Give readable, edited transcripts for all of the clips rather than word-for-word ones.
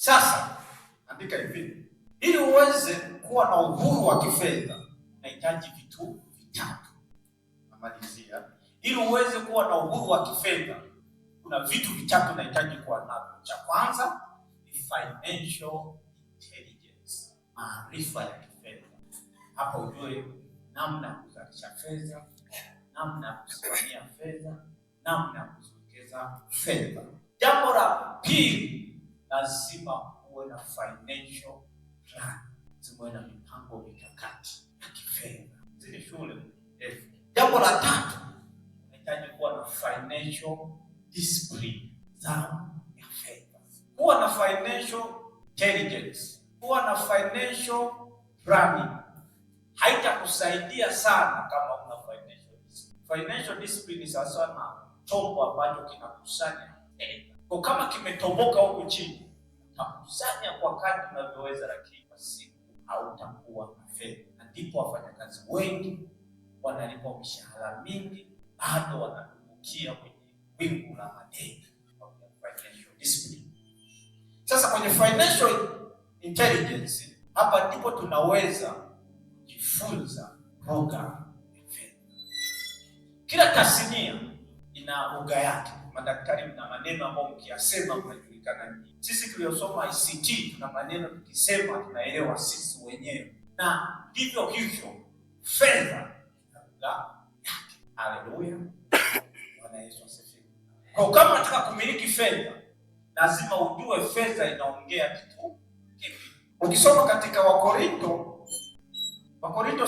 Sasa andika hivi, ili uweze kuwa na uhuru wa kifedha unahitaji vitu vitatu. Namalizia, ili uweze kuwa na uhuru wa kifedha kuna vitu vitatu unahitaji kuwa navyo. Cha kwanza ni financial intelligence, maarifa ya kifedha. Hapa ujue namna ya kuzalisha fedha, namna ya kusimamia fedha, namna ya kuwekeza fedha. Jambo la pili, lazima uwe na financial plan, uwe na mipango mikakati ya kifedha, zile shule. Jambo la tatu, unahitaji kuwa na financial discipline, nidhamu ya fedha. Kuwa na financial intelligence, kuwa na financial planning haitakusaidia sana kama una financial discipline. Financial discipline sasa na chombo ambacho kinakusanya fedha. Kwa kama kimetoboka huko chini, utakusanya kwa kadri unavyoweza, lakini kwa siku hautakuwa na fedha. Na ndipo wafanyakazi wengi wanalipwa mishahara mingi, bado wanadumbukia kwenye wingu la madeni kwa financial discipline. Sasa kwenye financial intelligence, hapa ndipo tunaweza kujifunza lugha ya fedha. Kila tasnia ina lugha yake. Madaktari mna maneno ambayo mkiyasema mnajulikana nini. Sisi tuliosoma ICT tuna maneno tukisema tunaelewa sisi wenyewe, na ndivyo hivyo fedha na lugha yake. Haleluya, Bwana Yesu asifiwe. Kwa kama unataka kumiliki fedha, lazima ujue fedha inaongea kitu kipi. Ukisoma katika Wakorinto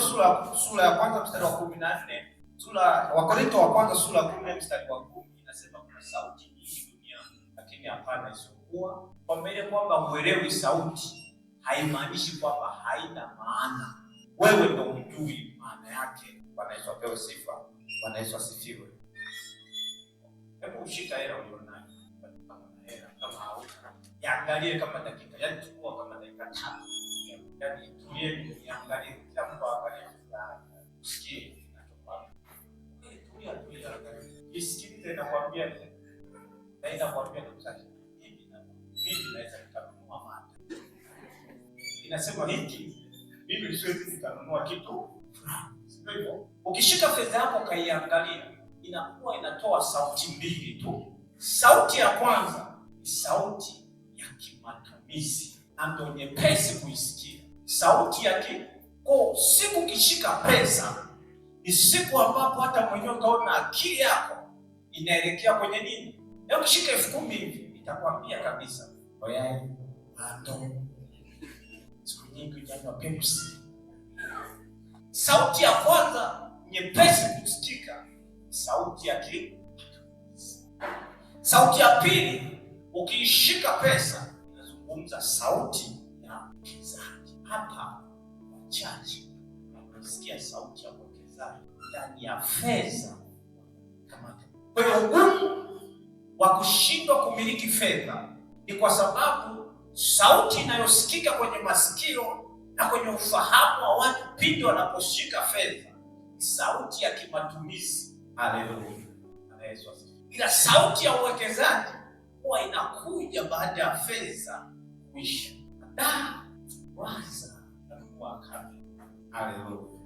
sura ya kwanza mstari wa 14, Wakorinto wa kwanza sura ya 10 mstari wa 10 inasema kuna sauti nyingi duniani, lakini hapana isiyokuwa. Kwa mbele kwamba huelewi sauti haimaanishi kwamba haina maana. Wewe ndio hujui maana yake. Bwana Yesu apewe sifa. Bwana Yesu asifiwe. Hebu ushika hela ulionayo, kama una hela, kama hauna, yaangalie kama dakika, yaani chukua kama dakika 5. Yaani tulie, niangalie kila mtu aangalie usikie kinachofanya. Tulia angalia. Isikilize nakwambia nini? Nakwambia ndugu zangu, mimi naweza nikanunua mata. Inasema hiki, mimi siwezi nikanunua kitu fulani. Sio hivyo? Ukishika fedha yako kaiangalia, inakuwa inatoa sauti mbili tu. Sauti ya kwanza ni sauti ya kimatumizi, ndio nyepesi kuisikia. Sauti ya siku kishika pesa ni siku ambapo hata mwenyewe utaona akili yako inaelekea kwenye nini. Leo kishika 10,000 hivi itakwambia kabisa, oyai ando siku nyingi ujanywa Pepsi. Sauti ya kwanza nyepesi kusikika, sauti ya sauti ya pili, ukiishika pesa inazungumza sauti ya uwekezaji. Hapa wachache unasikia sauti ya uwekezaji ndani ya fedha. Kwa hiyo ugumu wa kushindwa kumiliki fedha ni kwa sababu sauti inayosikika kwenye masikio na kwenye ufahamu wa watu pindi wanaposhika fedha ni sauti ya kimatumizi. Haleluya. Ila sauti ya uwekezaji huwa inakuja baada ya fedha kuisha. Waza na kuwaka. Haleluya.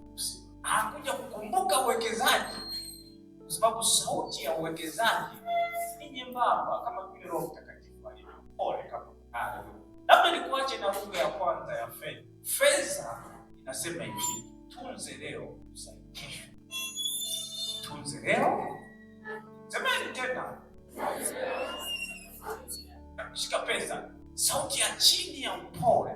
Hakuja kukumbuka uwekezaji kwa sababu sauti ya uwekezaji ni nyembamba kama vile Roho Mtakatifu alipole kama. Haleluya. Labda nikuache na lugha ya kwanza ya fedha. Fedha inasema hivi, tunze leo usaidie kesho. Tunze leo. Semeni tena. Shika pesa. Sauti ya chini ya upole